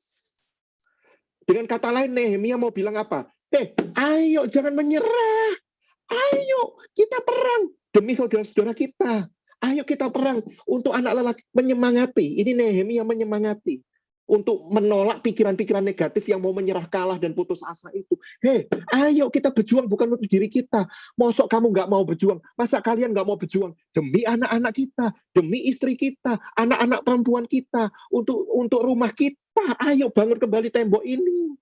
Dengan kata lain, Nehemia mau bilang apa? Ayo jangan menyerah. Ayo kita perang demi saudara-saudara kita. Ayo kita perang untuk anak lelaki, menyemangati. Ini Nehemia menyemangati untuk menolak pikiran-pikiran negatif yang mau menyerah kalah dan putus asa itu. Ayo kita berjuang bukan untuk diri kita. Mosok kamu nggak mau berjuang? Masa kalian nggak mau berjuang demi anak-anak kita, demi istri kita, anak-anak perempuan kita, untuk rumah kita? Ayo bangun kembali tembok ini.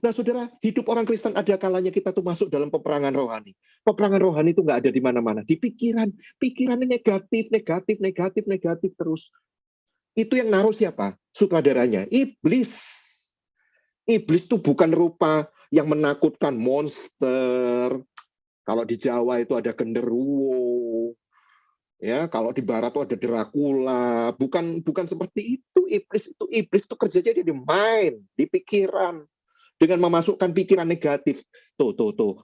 Nah, saudara, hidup orang Kristen ada kalanya kita tuh masuk dalam peperangan rohani. Peperangan rohani itu nggak ada di mana-mana. Di pikiran. Pikirannya negatif terus. Itu yang naruh siapa? Sutradaranya. Iblis. Iblis itu bukan rupa yang menakutkan, monster. Kalau di Jawa itu ada genderuwo. Ya, kalau di barat itu ada Dracula. Bukan seperti itu. Iblis itu kerjanya di mind, di pikiran. Dengan memasukkan pikiran negatif. Tuh.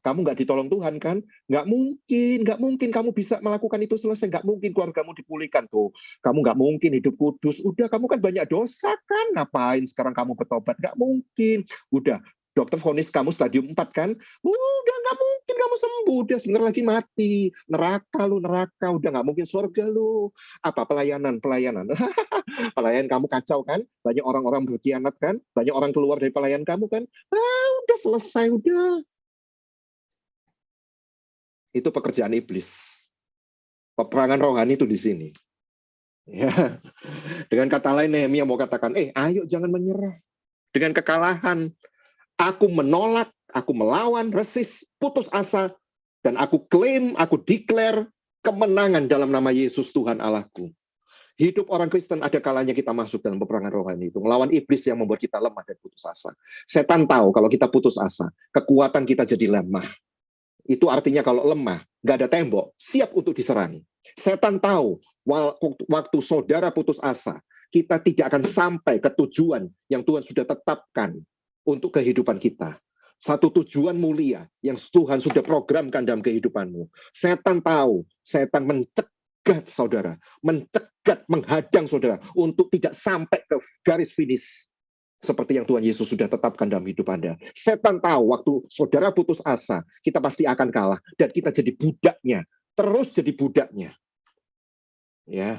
Kamu nggak ditolong Tuhan kan? Nggak mungkin kamu bisa melakukan itu selesai. Nggak mungkin keluargamu dipulihkan. Tuh, kamu nggak mungkin hidup kudus. Udah, kamu kan banyak dosa kan? Ngapain sekarang kamu bertobat? Nggak mungkin. Udah, dokter vonis kamu stadium 4 kan? Udah, nggak mungkin kamu sembuh. Udah, sebentar lagi mati. Neraka. Udah, nggak mungkin surga lu. Apa pelayanan? Pelayan kamu kacau kan? Banyak orang-orang berkhianat kan? Banyak orang keluar dari pelayan kamu kan? Udah selesai, udah. Itu pekerjaan iblis. Peperangan rohani itu di sini. Ya. Dengan kata lain, Nehemia mau katakan, ayo jangan menyerah. Dengan kekalahan, aku menolak, aku melawan, resist, putus asa, dan aku klaim, aku declare kemenangan dalam nama Yesus Tuhan Allahku. Hidup orang Kristen ada kalanya kita masuk dalam peperangan rohani itu. Melawan iblis yang membuat kita lemah dan putus asa. Setan tahu kalau kita putus asa, kekuatan kita jadi lemah. Itu artinya kalau lemah, nggak ada tembok, siap untuk diserang. Setan tahu, waktu saudara putus asa, kita tidak akan sampai ke tujuan yang Tuhan sudah tetapkan untuk kehidupan kita. Satu tujuan mulia yang Tuhan sudah programkan dalam kehidupanmu. Setan tahu, setan mencegat saudara, menghadang saudara untuk tidak sampai ke garis finish seperti yang Tuhan Yesus sudah tetapkan dalam hidup Anda. Setan tahu waktu saudara putus asa, kita pasti akan kalah dan kita jadi budaknya, terus jadi budaknya. Ya.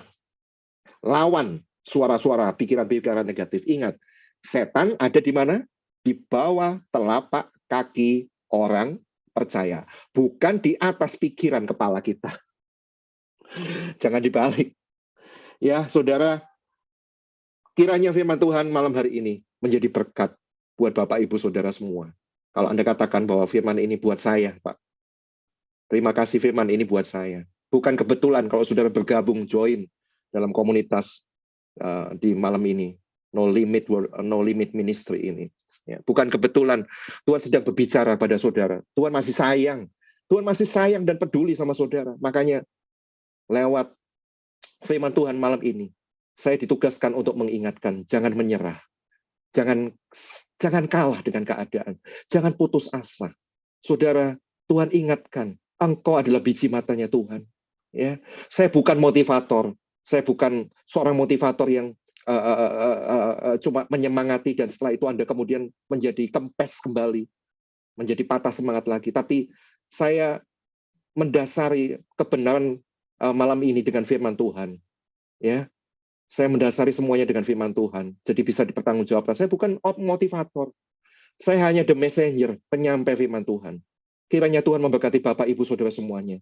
Lawan suara-suara pikiran-pikiran negatif. Ingat, setan ada di mana? Di bawah telapak kaki orang percaya, bukan di atas pikiran kepala kita. Jangan dibalik. Ya, saudara, kiranya firman Tuhan malam hari ini menjadi berkat buat Bapak, Ibu, Saudara semua. Kalau Anda katakan bahwa firman ini buat saya, Pak. Terima kasih firman ini buat saya. Bukan kebetulan kalau saudara bergabung, join dalam komunitas di malam ini. No Limit Ministry ini. Ya, bukan kebetulan Tuhan sedang berbicara pada saudara. Tuhan masih sayang. Tuhan masih sayang dan peduli sama saudara. Makanya lewat firman Tuhan malam ini, saya ditugaskan untuk mengingatkan, jangan menyerah. Jangan kalah dengan keadaan. Jangan putus asa. Saudara, Tuhan ingatkan, engkau adalah biji matanya Tuhan. Ya, saya bukan motivator. Saya bukan seorang motivator yang cuma menyemangati dan setelah itu Anda kemudian menjadi kempes kembali, menjadi patah semangat lagi. Tapi saya mendasari kebenaran malam ini dengan firman Tuhan. Ya, saya mendasari semuanya dengan firman Tuhan. Jadi bisa dipertanggungjawabkan. Saya bukan motivator. Saya hanya the messenger, penyampai firman Tuhan. Kiranya Tuhan memberkati Bapak, Ibu, Saudara semuanya.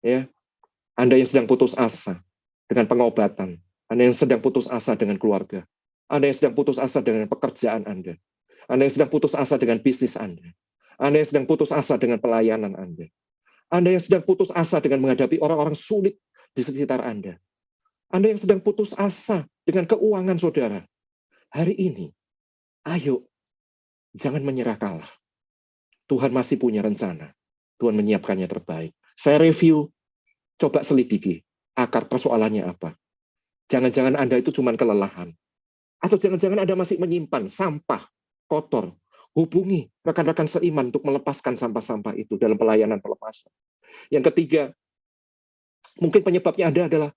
Ya, Anda yang sedang putus asa dengan pengobatan. Anda yang sedang putus asa dengan keluarga. Anda yang sedang putus asa dengan pekerjaan Anda. Anda yang sedang putus asa dengan bisnis Anda. Anda yang sedang putus asa dengan pelayanan Anda. Anda yang sedang putus asa dengan menghadapi orang-orang sulit di sekitar Anda. Anda yang sedang putus asa dengan keuangan saudara. Hari ini, ayo, jangan menyerah kalah. Tuhan masih punya rencana. Tuhan menyiapkannya terbaik. Saya review, coba selidiki akar persoalannya apa. Jangan-jangan Anda itu cuma kelelahan. Atau jangan-jangan Anda masih menyimpan sampah, kotor. Hubungi rekan-rekan seiman untuk melepaskan sampah-sampah itu dalam pelayanan pelepasan. Yang ketiga, mungkin penyebabnya adalah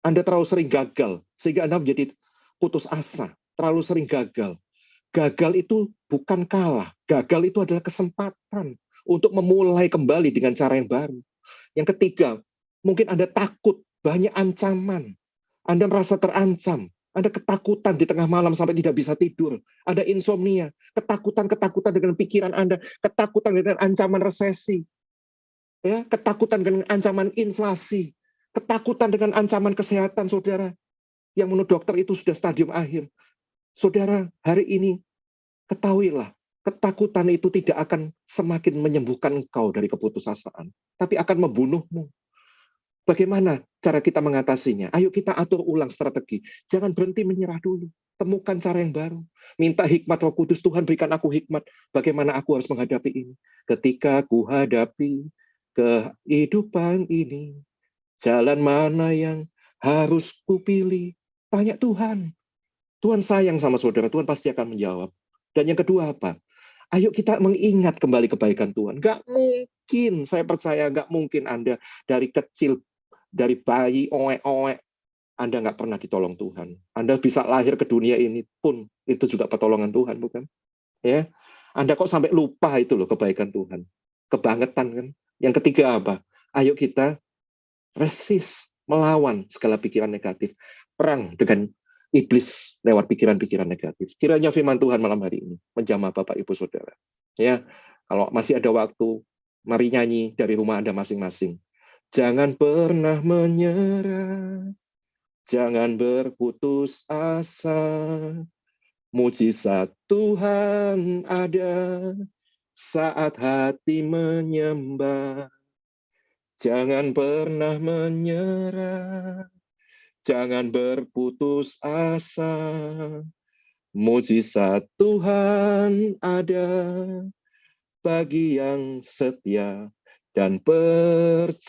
Anda terlalu sering gagal, sehingga Anda menjadi putus asa, terlalu sering gagal. Gagal itu bukan kalah, gagal itu adalah kesempatan untuk memulai kembali dengan cara yang baru. Yang ketiga, mungkin Anda takut, banyak ancaman. Anda merasa terancam, Anda ketakutan di tengah malam sampai tidak bisa tidur. Ada insomnia, ketakutan-ketakutan dengan pikiran Anda, ketakutan dengan ancaman resesi, ya, ketakutan dengan ancaman inflasi, ketakutan dengan ancaman kesehatan saudara, yang menurut dokter itu sudah stadium akhir. Saudara, hari ini ketahuilah, ketakutan itu tidak akan semakin menyembuhkan engkau dari keputusasaan, tapi akan membunuhmu. Bagaimana cara kita mengatasinya? Ayo kita atur ulang strategi. Jangan berhenti menyerah dulu. Temukan cara yang baru. Minta hikmat Roh Kudus, Tuhan berikan aku hikmat. Bagaimana aku harus menghadapi ini? Ketika ku hadapi kehidupan ini, jalan mana yang harus kupilih? Tanya Tuhan. Tuhan sayang sama saudara, Tuhan pasti akan menjawab. Dan yang kedua apa? Ayo kita mengingat kembali kebaikan Tuhan. Gak mungkin, saya percaya gak mungkin Anda dari kecil, dari bayi, oek-oek, Anda nggak pernah ditolong Tuhan. Anda bisa lahir ke dunia ini pun, itu juga pertolongan Tuhan, bukan? Ya, Anda kok sampai lupa itu loh kebaikan Tuhan. Kebangetan kan? Yang ketiga apa? Ayo kita resist, melawan segala pikiran negatif. Perang dengan iblis lewat pikiran-pikiran negatif. Kiranya firman Tuhan malam hari ini menjamah Bapak Ibu Saudara. Ya, kalau masih ada waktu, mari nyanyi dari rumah Anda masing-masing. Jangan pernah menyerah, jangan berputus asa. Mujizat Tuhan ada saat hati menyembah. Jangan pernah menyerah, jangan berputus asa. Mujizat Tuhan ada bagi yang setia dan percaya.